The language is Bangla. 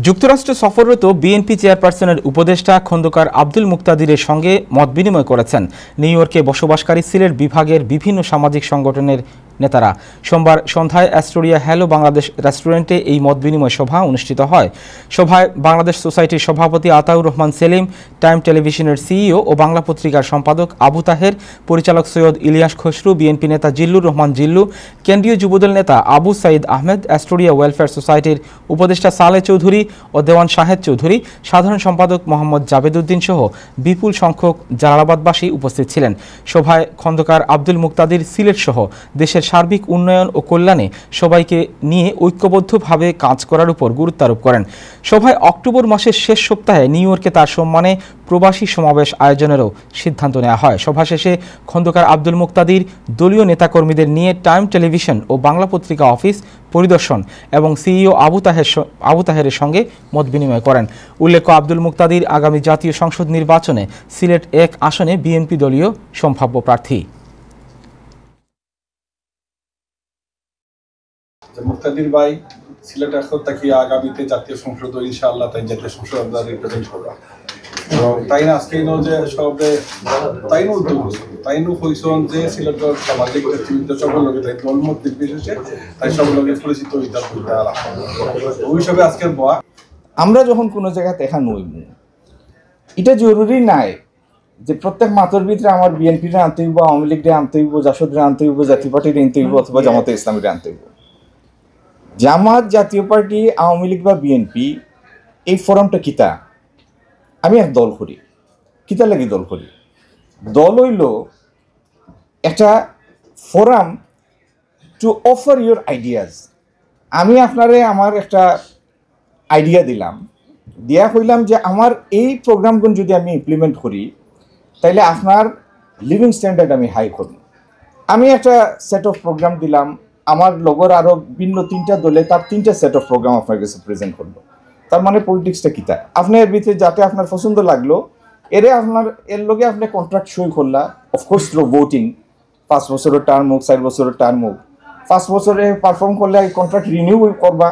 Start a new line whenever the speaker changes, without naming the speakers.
যুক্তরাষ্ট্র সফররত বিএনপি চেয়ারপারসনের উপদেষ্টা খন্দকার আব্দুল মুক্তাদিরের সঙ্গে মতবিনিময় করেছেন নিউ ইয়র্কে বসবাসকারী সিলেট বিভাগের বিভিন্ন সামাজিক সংগঠনের নেতারা। সোমবার সন্ধ্যায় অ্যাস্টোরিয়া হ্যালো বাংলাদেশ রেস্টুরেন্টে এই মতবিনিময় সভা অনুষ্ঠিত হয়। সভায় বাংলাদেশ সোসাইটির সভাপতি আতাউর রহমান সেলিম, টাইম টেলিভিশনের সিইও ও বাংলা পত্রিকার সম্পাদক আবু তাহের, পরিচালক সৈয়দ ইলিয়াস খসরু, বিএনপি নেতা জিল্লুর রহমান জিল্লু, কেন্দ্রীয় যুবদল নেতা আবু সাইদ আহমেদ, অ্যাস্টোরিয়া ওয়েলফেয়ার সোসাইটির উপদেষ্টা সালেহ চৌধুরী ও দেওয়ান শাহেদ চৌধুরী, সাধারণ সম্পাদক মোহাম্মদ জাবেদ উদ্দিন সহ বিপুল সংখ্যক জালালাবাদবাসী উপস্থিত ছিলেন। সভায় খন্দকার আব্দুল মুক্তাদির সিলেট সহ দেশের সার্বিক উন্নয়ন ও কল্যাণে সবাইকে নিয়ে ঐক্যবদ্ধভাবে কাজ করার উপর গুরুত্ব আরোপ করেন। সভায় অক্টোবর মাসের শেষ সপ্তাহে নিউ ইয়র্কে তার সম্মানে প্রবাসী সমাবেশ আয়োজনেরও সিদ্ধান্ত নেওয়া হয়। সভা শেষে খন্দকার আব্দুল মুক্তাদির দলীয় নেতাকর্মীদের নিয়ে টাইম টেলিভিশন ও বাংলা পত্রিকা অফিস পরিদর্শন এবং সিইও আবু তাহেরের সঙ্গে মত বিনিময় করেন। উল্লেখ্য, আব্দুল মুক্তাদির আগামী জাতীয় সংসদ নির্বাচনে সিলেট ১ আসনে বিএনপি দলীয় সম্ভাব্য প্রার্থী।
মুক্তাদির ভাই সিলেট এখন তাকে আগামীতে জাতীয় সংসদ ইনশাআল্লাহ তাই জাতীয় সংসদ আমরা রিপ্রেজেন্ট করবো এবং তাই না আজকে যে সবে তাইনও উদ্যোগ তাইনও হইসন যে সিলেটের সামাজিক নেতৃবৃন্দ সকল লোকে তাই দলমত নির্বিশেষে তাই সব লোকে পরিচিত হইতে ওই সবে আজকের বয়া।
আমরা যখন কোনো জায়গায় দেখা নইব, এটা জরুরি নাই যে প্রত্যেক মাতর ভিতরে আমার বিএনপির আনতে হইব, আওয়ামী লীগের আনতে হইব, জাসদের আনতে হইব, জাতীয় পার্টির আনতে হইব অথবা জামাতে ইসলামীর আনতে হইব। জামাত, জাতীয় পার্টি, আওয়ামী লীগ বা বিএনপি এই ফোরামটা কিতা আমি এক দল করি। কিতা লাগি দল করি? দল হইল একটা forum to offer your ideas. আমি আপনারে আমার একটা আইডিয়া দিলাম, দিয়া কইলাম যে আমার এই প্রোগ্রামগুলো যদি আমি ইমপ্লিমেন্ট করি তাইলে আপনার লিভিং স্ট্যান্ডার্ড আমি হাই করব। আমি একটা সেট অফ প্রোগ্রাম দিলাম, আমার লগর আরও ভিন্ন 3টা দলে তার 3টা সেট অফ প্রোগ্রাম আপনার কাছে প্রেজেন্ট করবো। তার মানে পলিটিক্সটা কিতা আপনার এর ভিতরে যাতে আপনার পছন্দ লাগলো এর লগে আপনি কন্ট্রাক্ট সই করলা, অফকোর্স থ্রু ভোটিং। 5 বছরের টার্ম হোক, 4 বছরের টার্ম হোক, 5 বছরে পারফর্ম করলে কন্ট্রাক্ট রিনিউ করবা।